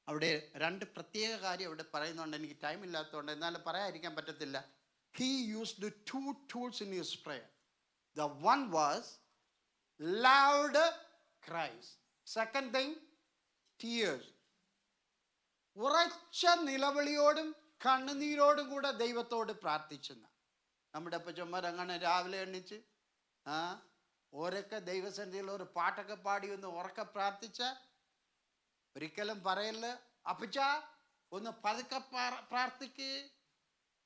അവിടെ രണ്ട് പ്രത്യേക കാര്യം അവിടെ പറയുന്നുണ്ട്. എനിക്ക് time ഇല്ലാത്തതുകൊണ്ട് എന്നാലും പറയാതിരിക്കാൻ പറ്റത്തില്ല. He used 2 tools in his prayer. The one was loud cries. Second thing, tears. ഉറച്ച നിലവിളിയോടും കണ്ണുനീരോടും കൂടെ ദൈവത്തോട് പ്രാർത്ഥിച്ചെന്ന നമ്മുടെ അപ്പച്ചന്മാർ അങ്ങനെ രാവിലെ എണ്ണിച്ച് ഓരൊക്കെ ദൈവസന്നിധിയിൽ ഒരു പാട്ടൊക്കെ പാടി ഒന്ന് ഉറക്കെ പ്രാർത്ഥിച്ച ഒരിക്കലും പറയല്ല അപ്പച്ച ഒന്ന് പതുക്കെ പ്രാർത്ഥിക്ക്,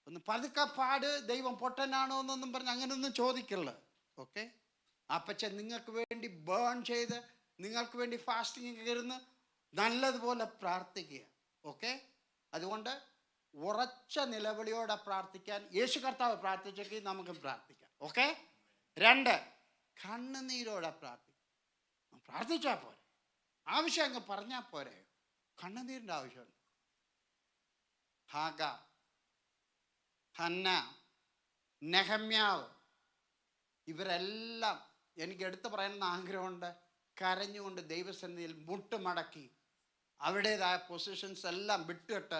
ഒന്ന് പതുക്കെ പാട്, ദൈവം പൊട്ടനാണോ എന്നൊന്നും പറഞ്ഞ് അങ്ങനെയൊന്നും ചോദിക്കല്ല. ഓക്കെ, അപ്പച്ച നിങ്ങൾക്ക് വേണ്ടി ബേൺ ചെയ്ത് നിങ്ങൾക്ക് വേണ്ടി ഫാസ്റ്റിംഗ് ഇരുന്ന് നല്ലതുപോലെ പ്രാർത്ഥിക്കുക. ഓക്കെ, അതുകൊണ്ട് ഉറച്ച നിലവിളിയോടെ പ്രാർത്ഥിക്കാൻ യേശു കർത്താവ് പ്രാർത്ഥിച്ചെങ്കിൽ നമുക്ക് പ്രാർത്ഥിക്കാം. ഓക്കെ. 2, കണ്ണുനീരോടെ പ്രാർത്ഥിച്ചാൽ പോരെ, ആവശ്യം അങ്ങ് പറഞ്ഞാൽ പോരെ. കണ്ണുനീരിൻ്റെ ആവശ്യമുണ്ട്. ഹാഗാർ, ഹന്ന, നെഹമ്യാവ്, ഇവരെല്ലാം എനിക്ക് എടുത്തു പറയാനുള്ള ആഗ്രഹമുണ്ട്. കരഞ്ഞുകൊണ്ട് ദൈവസന്നിധിയിൽ മുട്ടുമടക്കി അവരുടേതായ പൊസിഷൻസ് എല്ലാം വിട്ടിട്ട്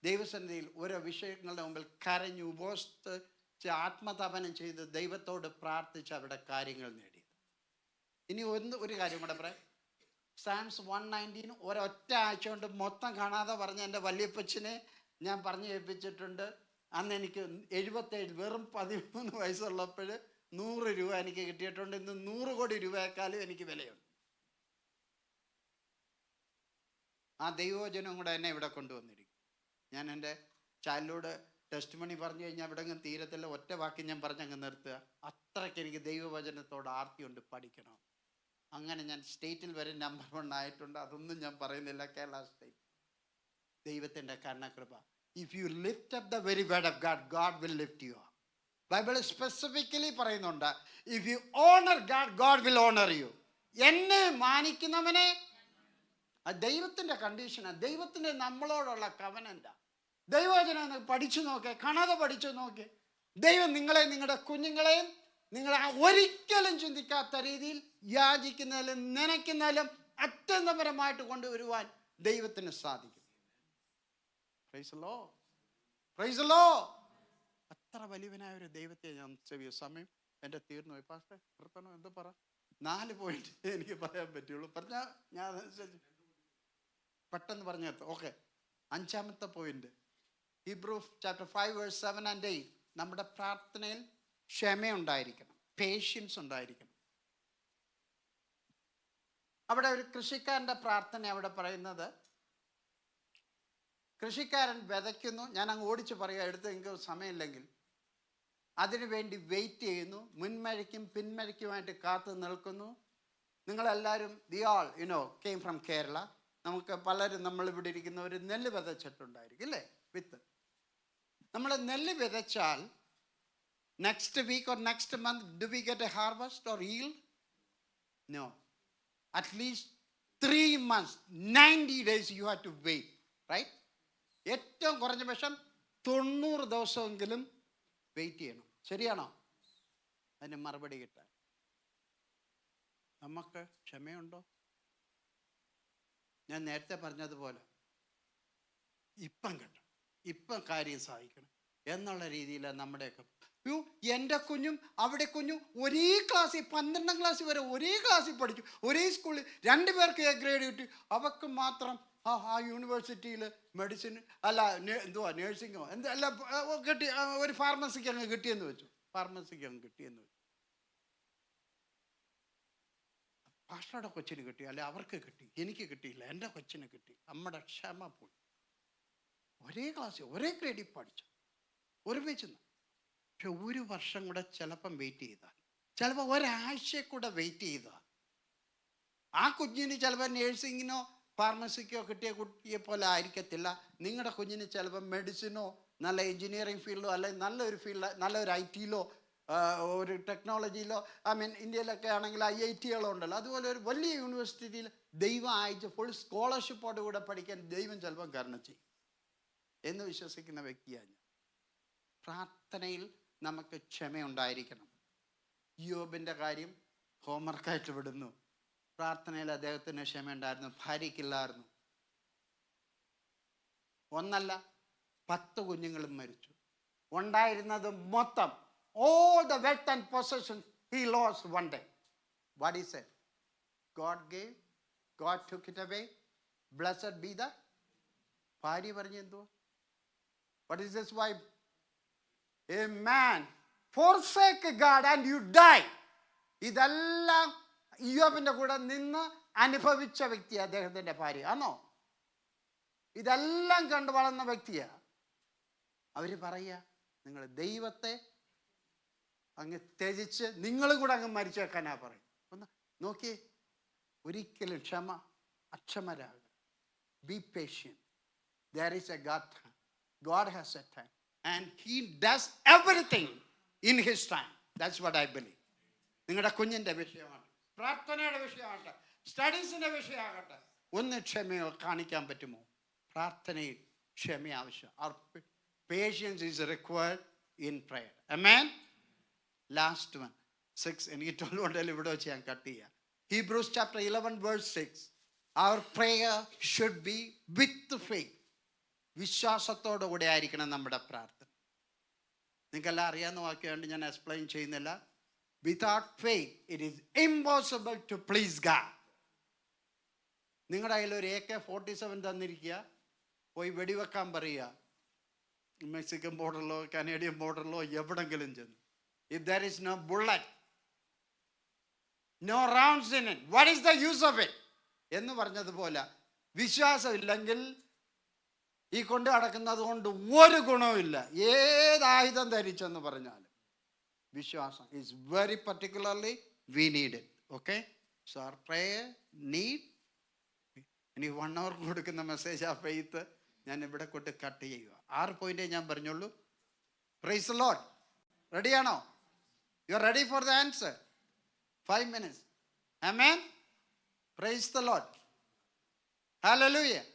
ദൈവസന്നിധിയിൽ ഓരോ വിഷയങ്ങളുടെ മുമ്പിൽ കരഞ്ഞു ഉപവസിച്ച് ആത്മതപനം ചെയ്ത് ദൈവത്തോട് പ്രാർത്ഥിച്ച് അവിടെ കാര്യങ്ങൾ നേടി. ഇനി ഒരു കാര്യം കൂടെ പറയാം. സാംസ് 119 ഒരൊറ്റ ആഴ്ച കൊണ്ട് മൊത്തം കാണാതെ പറഞ്ഞ എൻ്റെ വല്യപ്പച്ചനെ ഞാൻ പറഞ്ഞു കേൾപ്പിച്ചിട്ടുണ്ട്. അന്ന് എനിക്ക് 77 വെറും 13 വയസ്സുള്ളപ്പോൾ 100 രൂപ എനിക്ക് കിട്ടിയിട്ടുണ്ട്. ഇന്ന് 100 കോടി രൂപയെക്കാളും എനിക്ക് വിലയുണ്ട്. ആ ദൈവവചനം കൂടെ എന്നെ ഇവിടെ കൊണ്ടുവന്നിരിക്കും. ഞാൻ എൻ്റെ ചൈൽഡ്ഹുഡ് ടെസ്റ്റ് മണി പറഞ്ഞു കഴിഞ്ഞാൽ ഇവിടെ അങ്ങ് തീരത്തില്ല. ഒറ്റ വാക്കി ഞാൻ പറഞ്ഞങ്ങ് നിർത്തുക. അത്രയ്ക്ക് എനിക്ക് ദൈവവചനത്തോട് ആർത്തിയുണ്ട്, പഠിക്കണം. അങ്ങനെ ഞാൻ സ്റ്റേറ്റിൽ വരെ നമ്പർ 1 ആയിട്ടുണ്ട്. അതൊന്നും ഞാൻ പറയുന്നില്ല. കേരള സ്റ്റേറ്റ് ദൈവത്തിൻ്റെ കരുണകൃപ. If you lift up the very word of God, God will lift you up. Bible specifically പറയുന്നുണ്ട്, if you honour God, God will honour you. എന്നെ മാനിക്കുന്നവനെ, ദൈവത്തിൻ്റെ കണ്ടീഷനാണ്, ദൈവത്തിൻ്റെ നമ്മളോടുള്ള കവനൻ്റാ. ദൈവവചനം പഠിച്ചു നോക്കേ, കാണാതെ പഠിച്ചു നോക്കേ. ദൈവം നിങ്ങളെ, നിങ്ങളുടെ കുഞ്ഞുങ്ങളെയും നിങ്ങളെ ഒരിക്കലും ചിന്തിക്കാത്ത രീതിയിൽ യാചിക്കുന്നതിലും നനയ്ക്കുന്നതിലും അത്യന്തപരമായിട്ട് കൊണ്ടുവരുവാൻ ദൈവത്തിന് സാധിക്കും. Praise the Lord, praise the Lord. അത്ര വലിയവനായ ഒരു ദൈവത്തെ ഞാൻ ചെവിയ. സമയം എൻ്റെ തീർന്നു പോയി. പാസ്റ്റർ നിർത്തണോ? എന്താ പറ? 4 പോയിന്റ് എനിക്ക് പറയാൻ പറ്റുള്ളൂ. പറഞ്ഞാൽ ഞാൻ അതനുസരിച്ച് പെട്ടെന്ന് പറഞ്ഞു. ഓക്കെ, 5ാമത്തെ point, Hebrews chapter 5 verse 7 and 8. നമ്മുടെ പ്രാർത്ഥനയിൽ ക്ഷമയുണ്ടായിരിക്കണം, പേഷ്യൻസ് ഉണ്ടായിരിക്കണം. അവിടെ ഒരു കൃഷിക്കാരൻ്റെ പ്രാർത്ഥന അവിടെ പറയുന്നത്, കൃഷിക്കാരൻ വിതയ്ക്കുന്നു. ഞാൻ അങ്ങ് ഓടിച്ച് പറയുക, എടുത്ത് നിങ്ങൾക്ക് സമയമില്ലെങ്കിൽ. അതിനുവേണ്ടി വെയിറ്റ് ചെയ്യുന്നു, മുൻമഴയ്ക്കും പിന്മഴയ്ക്കുമായിട്ട് കാത്തു നിൽക്കുന്നു. നിങ്ങളെല്ലാവരും, we all came from Kerala. നമുക്ക് പലരും നമ്മളിവിടെ ഇരിക്കുന്നവർ നെല്ല് വിതച്ചിട്ടുണ്ടായിരിക്കും അല്ലേ? വിത്ത്. നമ്മൾ നെല്ല് വിതച്ചാൽ next week or next month do we get a harvest or yield? No. At least 3 months, 90 days you have to wait, right? ഏറ്റവും കുറഞ്ഞ പക്ഷം 90 ദിവസമെങ്കിലും വെയിറ്റ് ചെയ്യണം. ശരിയാണോ? അതിന് മറുപടി കിട്ടാൻ നമുക്ക് ക്ഷമയുണ്ടോ? ഞാൻ നേരത്തെ പറഞ്ഞതുപോലെ ഇപ്പം കിട്ടണം, ഇപ്പം കാര്യം സാധിക്കണം എന്നുള്ള രീതിയിലാണ് നമ്മുടെയൊക്കെ. എൻ്റെ കുഞ്ഞും അവിടെ കുഞ്ഞും ഒരേ ക്ലാസ്സിൽ 12ാം ക്ലാസ് വരെ ഒരേ ക്ലാസ്സിൽ പഠിച്ചു, ഒരേ സ്കൂളിൽ 2 പേർക്ക് എ ഗ്രേഡ് കിട്ടി. അവർക്ക് മാത്രം ആ യൂണിവേഴ്സിറ്റിയിൽ മെഡിസിൻ അല്ല എന്തുവാ നേഴ്സിങ്ങോ അല്ല കിട്ടി, ഒരു ഫാർമസിക്ക് അങ്ങ് കിട്ടിയെന്ന് വെച്ചു, ഫാർമസിക്ക് അങ്ങ് കിട്ടിയെന്ന് വെച്ചു. പാസ്റ്ററുടെ കൊച്ചിന് കിട്ടി, അല്ലെ അവർക്ക് കിട്ടി, എനിക്ക് കിട്ടിയില്ല, എൻ്റെ കൊച്ചിന് കിട്ടി. നമ്മുടെ ക്ഷമ പോയി. ഒരേ ക്ലാസ്സിൽ ഒരേ ഗ്രേഡിൽ പഠിച്ചു, ഒരുമിച്ച്. പക്ഷെ 1 വർഷം കൂടെ ചിലപ്പം വെയിറ്റ് ചെയ്താൽ, ചിലപ്പോൾ ഒരാഴ്ച കൂടെ വെയിറ്റ് ചെയ്താൽ ആ കുഞ്ഞിന് ചിലപ്പോൾ നേഴ്സിങ്ങിനോ ഫാർമസിക്കോ കിട്ടിയ കുട്ടിയെ പോലെ ആയിരിക്കത്തില്ല. നിങ്ങളുടെ കുഞ്ഞിന് ചിലപ്പോൾ മെഡിസിനോ നല്ല എഞ്ചിനീയറിംഗ് ഫീൽഡോ അല്ലെങ്കിൽ നല്ലൊരു ഫീൽഡ്, നല്ലൊരു IT-ലോ ഒരു ടെക്നോളജിയിലോ, ഇന്ത്യയിലൊക്കെ ആണെങ്കിൽ IIT-കളോ ഉണ്ടല്ലോ, അതുപോലെ ഒരു വലിയ യൂണിവേഴ്സിറ്റിയിൽ ദൈവം അയച്ച് ഫുൾ സ്കോളർഷിപ്പോട് കൂടെ പഠിക്കാൻ ദൈവം ചിലപ്പം കരുണ ചെയ്യും എന്ന് വിശ്വസിക്കുന്ന വ്യക്തിയാണ് ഞാൻ. പ്രാർത്ഥനയിൽ നമുക്ക് ക്ഷമയുണ്ടായിരിക്കണം. യോബിൻ്റെ കാര്യം ഹോംവർക്കായിട്ട് വിടുന്നു. പ്രാർത്ഥനയിൽ അദ്ദേഹത്തിന് ക്ഷമയുണ്ടായിരുന്നു, ഭാര്യയ്ക്കില്ലായിരുന്നു. 1 അല്ല 10 കുഞ്ഞുങ്ങളും മരിച്ചു. ഉണ്ടായിരുന്നത് മൊത്തം all the wealth and possessions he lost one day. What he said? God gave, God took it away, blessed be the. ഭാര്യ പറഞ്ഞു എന്തുവാ? What is this wife? A man forsake God and you die. ഇതെല്ലാം യോബിന്റെ കൂടെ നിന്ന് അനുഭവിച്ച വ്യക്തിയാണ് അദ്ദേഹത്തിന്റെ ഭാര്യ. ആണോ? ഇതെല്ലാം കണ്ടു വളർന്ന വ്യക്തിയാ. അവര് പറയുക, നിങ്ങൾ ദൈവത്തെ അങ്ങ് ത്യജിച്ച് നിങ്ങളും കൂടെ അങ്ങ് മരിച്ചേക്കാനാ പറയും. ഒന്ന് നോക്കിയേ, ഒരിക്കലും അക്ഷമരാകുക. Be patient. There is a God time. God has a time and he does everything in his time. That's what I believe. നിങ്ങളുടെ കുഞ്ഞിൻ്റെ വിഷയമാണ്, പ്രാർത്ഥനയുടെ വിഷയമാകട്ടെ, സ്റ്റഡീസിൻ്റെ വിഷയമാകട്ടെ, ഒന്ന് ക്ഷമയോ കാണിക്കാൻ പറ്റുമോ? പ്രാർത്ഥനയിൽ ക്ഷമ ആവശ്യം. Our patience is required in prayer. Amen. Last one 6. എനിക്ക് 12 ഉണ്ടല്ലോ, ഇവിടെ വെച്ച് ഞാൻ കട്ട് ചെയ്യാം. Hebrews chapter 11 verse 6. Our prayer should be with faith. വിശ്വാസത്തോടു കൂടെ ആയിരിക്കണം നമ്മുടെ പ്രാർത്ഥന. നിങ്ങൾക്കെല്ലാം അറിയാവുന്ന വാക്യമുണ്ട്, ഞാൻ എക്സ്പ്ലെയിൻ ചെയ്യുന്നില്ല. Without faith it is impossible to please God. നിങ്ങളുടെ കയ്യിൽ ഒരു AK-47 തന്നിരിക്കുക, പോയി വെടിവെക്കാൻ പറയുക, മെക്സിക്കൻ ബോർഡറിലോ കനേഡിയൻ ബോർഡറിലോ എവിടെങ്കിലും ചെന്ന്. If there is no bullet, no rounds in it, what is the use of it? എന്ന് പറഞ്ഞതുപോലെ വിശ്വാസമില്ലെങ്കിൽ ഈ കൊണ്ട് നടക്കുന്നത് കൊണ്ട് ഒരു ഗുണവുമില്ല. ഏത് ആയുധം ധരിച്ചെന്ന് പറഞ്ഞാലും വിശ്വാസം is very particularly we need it. Okay, so our prayer need. ഇനി 1 hour കൊടുക്കുന്ന മെസ്സേജ് ആ ഫെയ്ത്ത് ഞാൻ ഇവിടെ കൊണ്ട് കട്ട് ചെയ്യുക. 6 പോയിന്റേ ഞാൻ പറഞ്ഞുള്ളൂ. Praise the Lord. റെഡിയാണോ? You are ready for the answer? 5 minutes. Amen. Praise the Lord. Hallelujah.